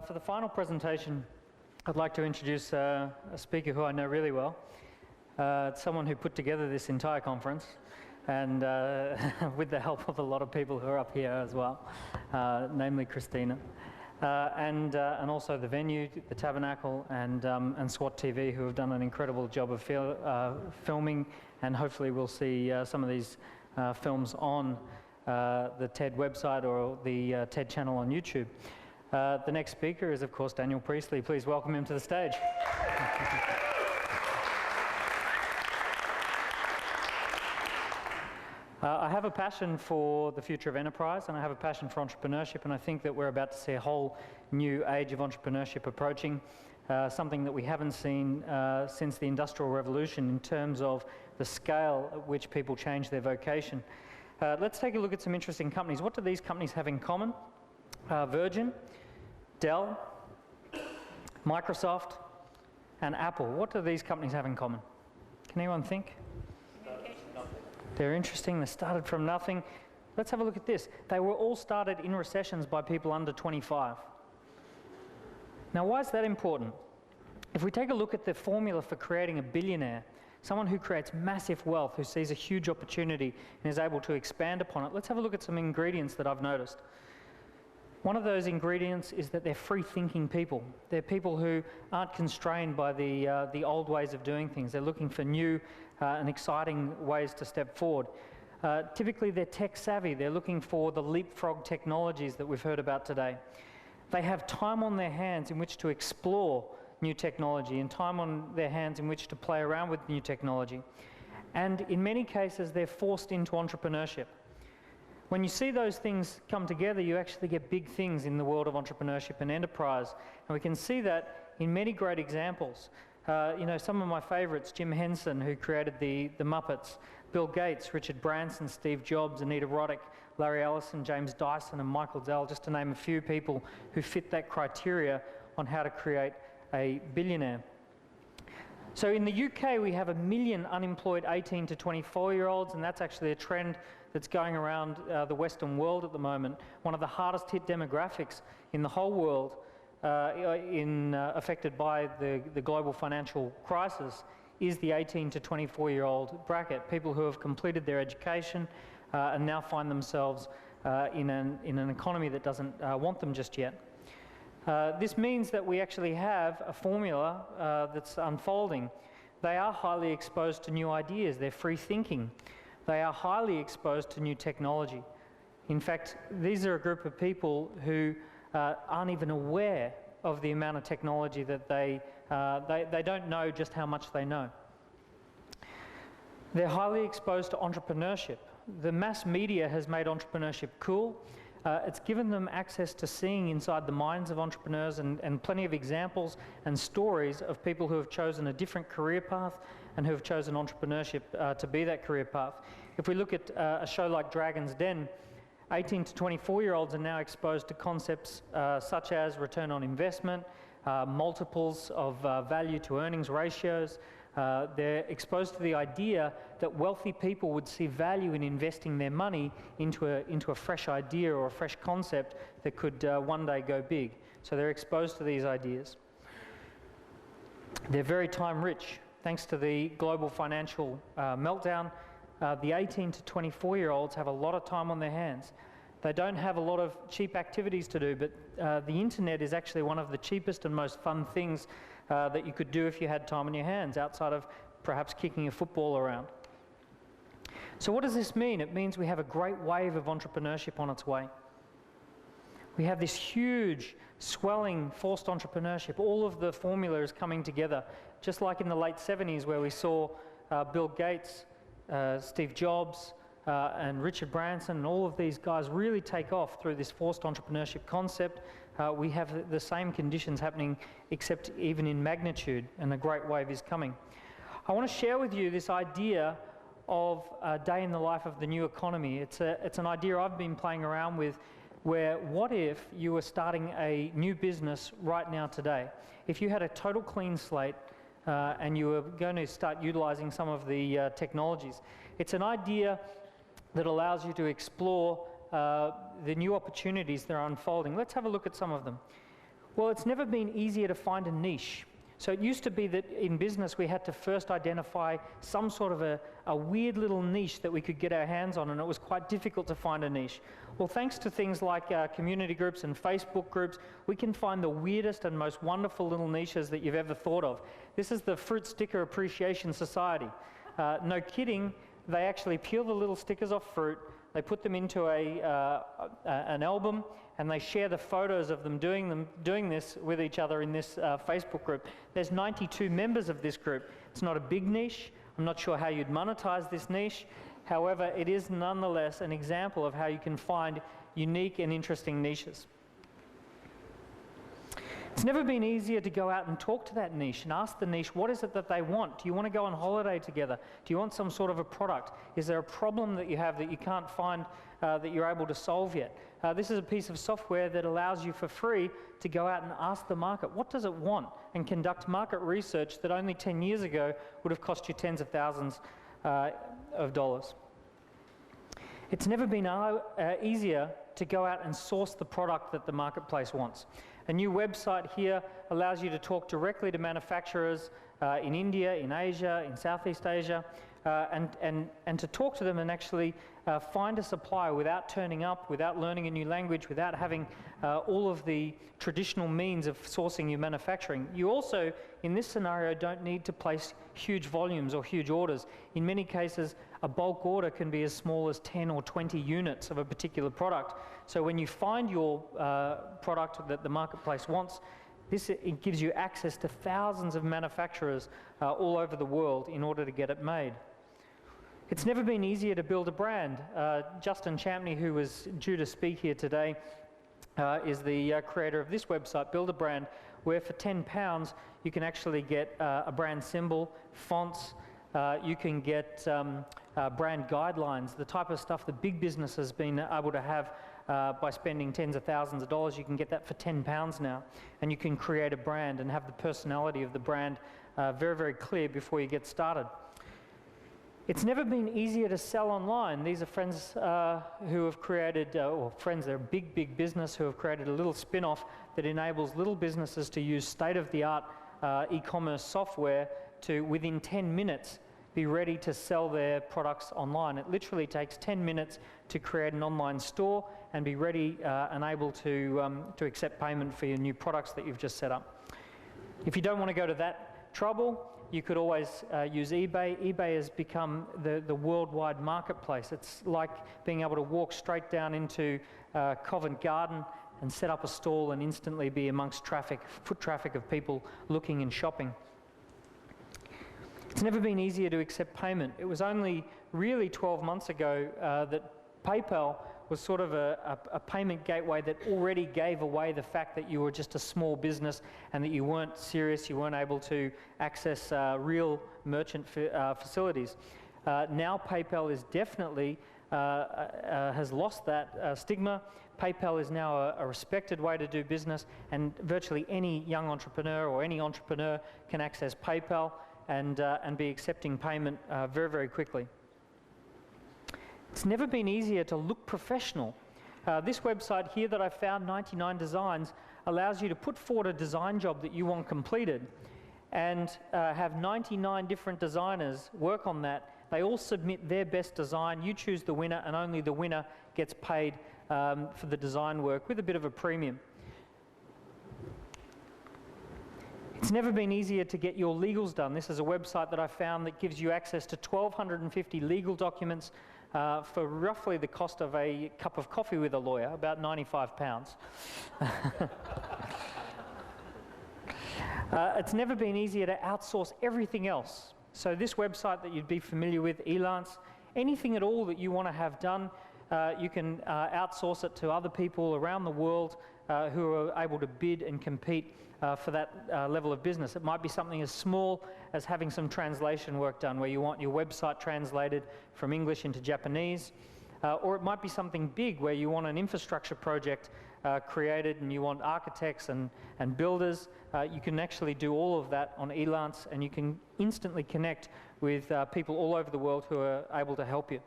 For the final presentation, I'd like to introduce a speaker who I know really well. It's someone who put together this entire conference, and with the help of a lot of people who are up here as well, namely Christina, and also the venue, the Tabernacle, and SWAT TV, who have done an incredible job of filming, and hopefully we'll see some of these films on the TED website or the TED channel on YouTube. The next speaker is, of course, Daniel Priestley. Please welcome him to the stage. I have a passion for the future of enterprise, and I have a passion for entrepreneurship, and I think that we're about to see a whole new age of entrepreneurship approaching, something that we haven't seen since the Industrial Revolution in terms of the scale at which people change their vocation. Let's take a look at some interesting companies. What do these companies have in common? Virgin, Dell, Microsoft, and Apple. What do these companies have in common? Can anyone think? They're interesting. They started from nothing. Let's have a look at this. They were all started in recessions by people under 25. Now, why is that important? If we take a look at the formula for creating a billionaire, someone who creates massive wealth, who sees a huge opportunity and is able to expand upon it, let's have a look at some ingredients that I've noticed. One of those ingredients is that they're free-thinking people. They're people who aren't constrained by the old ways of doing things. They're looking for new and exciting ways to step forward. Typically, they're tech-savvy. They're looking for the leapfrog technologies that we've heard about today. They have time on their hands in which to explore new technology and time on their hands in which to play around with new technology. And in many cases, they're forced into entrepreneurship. When you see those things come together, you actually get big things in the world of entrepreneurship and enterprise. And we can see that in many great examples. You know, some of my favorites, Jim Henson, who created the Muppets, Bill Gates, Richard Branson, Steve Jobs, Anita Roddick, Larry Ellison, James Dyson, and Michael Dell, just to name a few people who fit that criteria on how to create a billionaire. So in the UK, we have 1 million unemployed 18 to 24-year-olds, and that's actually a trend that's going around the Western world at the moment. One of the hardest hit demographics in the whole world affected by the global financial crisis is the 18 to 24-year-old bracket, people who have completed their education and now find themselves in an economy that doesn't want them just yet. This means that we actually have a formula that's unfolding. They are highly exposed to new ideas. They're free thinking. They are highly exposed to new technology. In fact, these are a group of people who aren't even aware of the amount of technology that they don't know just how much they know. They're highly exposed to entrepreneurship. The mass media has made entrepreneurship cool. It's given them access to seeing inside the minds of entrepreneurs and plenty of examples and stories of people who have chosen a different career path and who have chosen entrepreneurship to be that career path. If we look at a show like Dragon's Den, 18 to 24-year-olds are now exposed to concepts such as return on investment, multiples of value to earnings ratios. They're exposed to the idea that wealthy people would see value in investing their money into a fresh idea or a fresh concept that could one day go big. So they're exposed to these ideas. They're very time rich. Thanks to the global financial meltdown, the 18 to 24-year-olds have a lot of time on their hands. They don't have a lot of cheap activities to do, but the internet is actually one of the cheapest and most fun things that you could do if you had time on your hands, outside of perhaps kicking a football around. So what does this mean? It means we have a great wave of entrepreneurship on its way. We have this huge, swelling, forced entrepreneurship. All of the formula is coming together, just like in the late 70s where we saw Bill Gates, Steve Jobs, and Richard Branson and all of these guys really take off through this forced entrepreneurship concept. We have the same conditions happening, except even in magnitude, and a great wave is coming. I want to share with you this idea of a day in the life of the new economy. It's an idea I've been playing around with, where what if you were starting a new business right now today? If you had a total clean slate and you were going to start utilizing some of the technologies. It's an idea that allows you to explore the new opportunities that are unfolding. Let's have a look at some of them. Well, it's never been easier to find a niche. So it used to be that in business we had to first identify some sort of a weird little niche that we could get our hands on, and it was quite difficult to find a niche. Well, thanks to things like community groups and Facebook groups, we can find the weirdest and most wonderful little niches that you've ever thought of. This is the Fruit Sticker Appreciation Society. No kidding, they actually peel the little stickers off fruit, they put them into an album, and they share the photos of them doing this with each other in this Facebook group. There's 92 members of this group. It's not a big niche. I'm not sure how you'd monetize this niche. However, it is nonetheless an example of how you can find unique and interesting niches. It's never been easier to go out and talk to that niche and ask the niche, what is it that they want? Do you want to go on holiday together? Do you want some sort of a product? Is there a problem that you have that you can't find that you're able to solve yet? This is a piece of software that allows you for free to go out and ask the market, what does it want? And conduct market research that only 10 years ago would have cost you tens of thousands of dollars. It's never been easier to go out and source the product that the marketplace wants. A new website here allows you to talk directly to manufacturers in India, in Asia, in Southeast Asia, and to talk to them and actually find a supplier without turning up, without learning a new language, without having all of the traditional means of sourcing your manufacturing. You also, in this scenario, don't need to place huge volumes or huge orders. In many cases, a bulk order can be as small as 10 or 20 units of a particular product. So when you find your product that the marketplace wants, it gives you access to thousands of manufacturers all over the world in order to get it made. It's never been easier to build a brand. Justin Champney, who was due to speak here today, is the creator of this website, Build a Brand, where for £10 you can actually get a brand symbol, fonts, you can get brand guidelines, the type of stuff that big business has been able to have by spending tens of thousands of dollars. You can get that for £10 now, and you can create a brand and have the personality of the brand very, very clear before you get started. It's never been easier to sell online. These are friends who have created, or friends, they're a big, big business who have created a little spin-off that enables little businesses to use state-of-the-art e-commerce software to, within 10 minutes, be ready to sell their products online. It literally takes 10 minutes to create an online store and be ready and able to accept payment for your new products that you've just set up. If you don't want to go to that trouble, you could always use eBay. eBay has become the worldwide marketplace. It's like being able to walk straight down into Covent Garden and set up a stall and instantly be amongst foot traffic of people looking and shopping. It's never been easier to accept payment. It was only really 12 months ago that PayPal was sort of a payment gateway that already gave away the fact that you were just a small business and that you weren't serious, you weren't able to access real merchant facilities. Now PayPal is definitely, has lost that stigma. PayPal is now a respected way to do business, and virtually any young entrepreneur or any entrepreneur can access PayPal and be accepting payment very, very quickly. It's never been easier to look professional. This website here that I found, 99 Designs, allows you to put forward a design job that you want completed and have 99 different designers work on that. They all submit their best design, you choose the winner, and only the winner gets paid for the design work with a bit of a premium. It's never been easier to get your legals done. This is a website that I found that gives you access to 1,250 legal documents for roughly the cost of a cup of coffee with a lawyer, about £95. It's never been easier to outsource everything else. So this website that you'd be familiar with, Elance, anything at all that you want to have done, you can outsource it to other people around the world who are able to bid and compete for that level of business. It might be something as small as having some translation work done where you want your website translated from English into Japanese, or it might be something big where you want an infrastructure project created and you want architects and builders. You can actually do all of that on Elance, and you can instantly connect with people all over the world who are able to help you.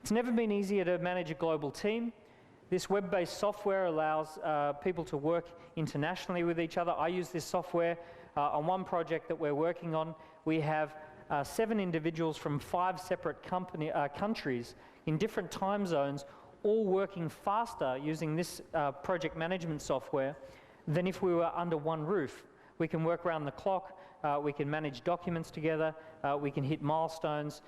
It's never been easier to manage a global team. This web-based software allows people to work internationally with each other. I use this software on one project that we're working on. We have 7 individuals from 5 separate countries in different time zones, all working faster using this project management software than if we were under one roof. We can work around the clock, we can manage documents together, we can hit milestones.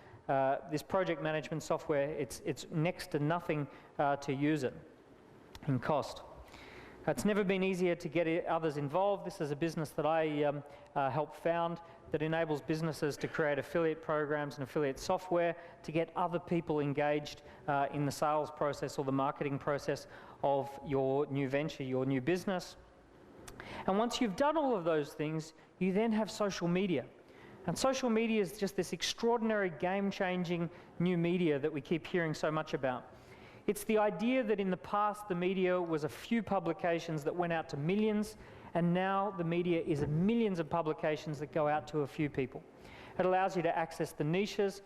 This project management software, it's next to nothing to use it in cost. It's never been easier to get others involved. This is a business that I helped found that enables businesses to create affiliate programs and affiliate software to get other people engaged in the sales process or the marketing process of your new venture, your new business. And once you've done all of those things, you then have social media. And social media is just this extraordinary, game-changing new media that we keep hearing so much about. It's the idea that in the past, the media was a few publications that went out to millions, and now the media is millions of publications that go out to a few people. It allows you to access the niches,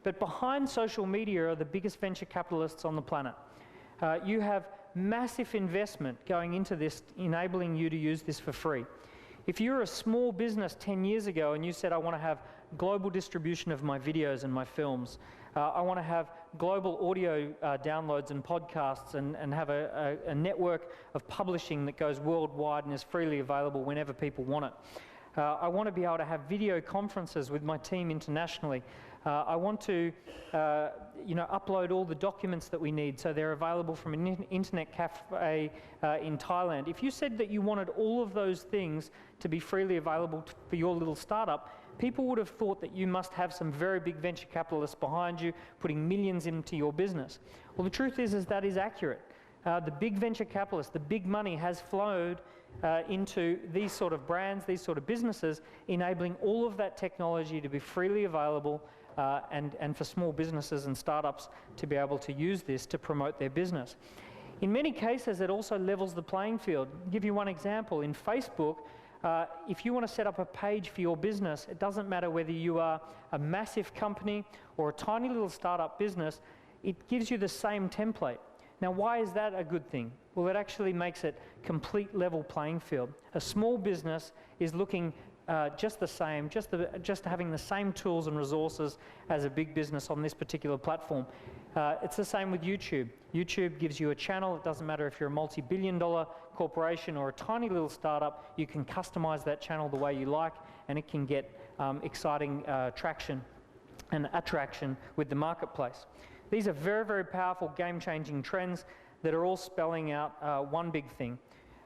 but behind social media are the biggest venture capitalists on the planet. You have massive investment going into this, enabling you to use this for free. If you were a small business 10 years ago and you said, I want to have global distribution of my videos and my films, I want to have global audio downloads and podcasts and have a network of publishing that goes worldwide and is freely available whenever people want it. I want to be able to have video conferences with my team internationally. I want to upload all the documents that we need so they're available from an internet cafe in Thailand. If you said that you wanted all of those things to be freely available for your little startup, people would have thought that you must have some very big venture capitalists behind you putting millions into your business. Well, the truth is that is accurate. The big venture capitalists, the big money has flowed into these sort of brands, these sort of businesses, enabling all of that technology to be freely available and for small businesses and startups to be able to use this to promote their business. In many cases, it also levels the playing field. I'll give you one example. In Facebook, if you want to set up a page for your business, it doesn't matter whether you are a massive company or a tiny little startup business, it gives you the same template. Now, why is that a good thing? Well, it actually makes it complete level playing field. A small business is looking just the same, just having the same tools and resources as a big business on this particular platform. It's the same with YouTube. YouTube gives you a channel. It doesn't matter if you're a multi-billion-dollar corporation or a tiny little startup, you can customize that channel the way you like, and it can get exciting traction and attraction with the marketplace. These are very, very powerful, game-changing trends that are all spelling out one big thing.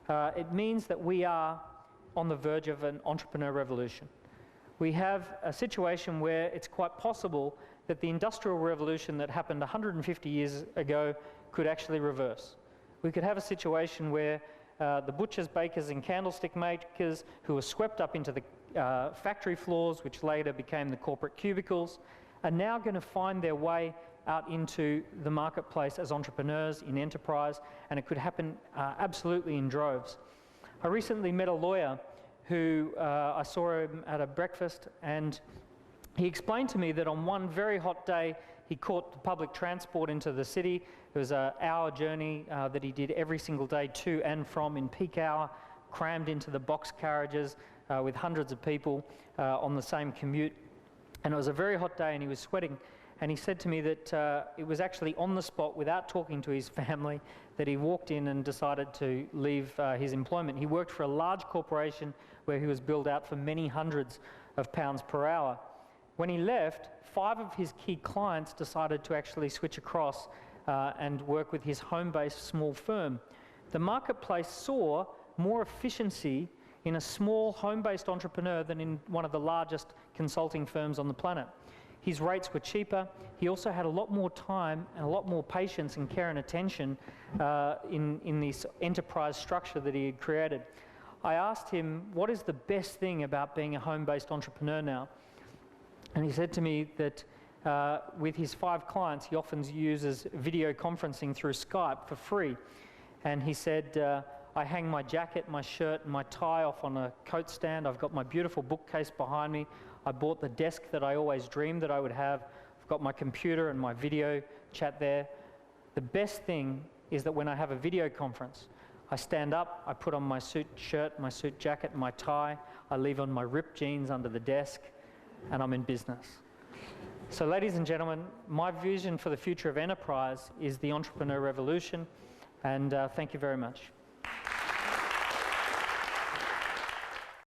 It means that we are on the verge of an entrepreneur revolution. We have a situation where it's quite possible that the Industrial Revolution that happened 150 years ago could actually reverse. We could have a situation where the butchers, bakers, and candlestick makers who were swept up into the factory floors, which later became the corporate cubicles, are now going to find their way out into the marketplace as entrepreneurs in enterprise, and it could happen absolutely in droves. I recently met a lawyer who I saw him at a breakfast, and he explained to me that on one very hot day he caught the public transport into the city. It was an hour journey that he did every single day to and from in peak hour, crammed into the box carriages with hundreds of people on the same commute. And it was a very hot day and he was sweating. And he said to me that it was actually on the spot, without talking to his family, that he walked in and decided to leave his employment. He worked for a large corporation where he was billed out for many hundreds of pounds per hour. When he left, 5 of his key clients decided to actually switch across and work with his home-based small firm. The marketplace saw more efficiency in a small home-based entrepreneur than in one of the largest consulting firms on the planet. His rates were cheaper. He also had a lot more time and a lot more patience and care and attention in this enterprise structure that he had created. I asked him, what is the best thing about being a home-based entrepreneur now? And he said to me that with his 5 clients, he often uses video conferencing through Skype for free. And he said, I hang my jacket, my shirt, and my tie off on a coat stand. I've got my beautiful bookcase behind me. I bought the desk that I always dreamed that I would have. I've got my computer and my video chat there. The best thing is that when I have a video conference, I stand up, I put on my suit shirt, my suit jacket, my tie, I leave on my ripped jeans under the desk, and I'm in business. So ladies and gentlemen, my vision for the future of enterprise is the entrepreneur revolution, and thank you very much.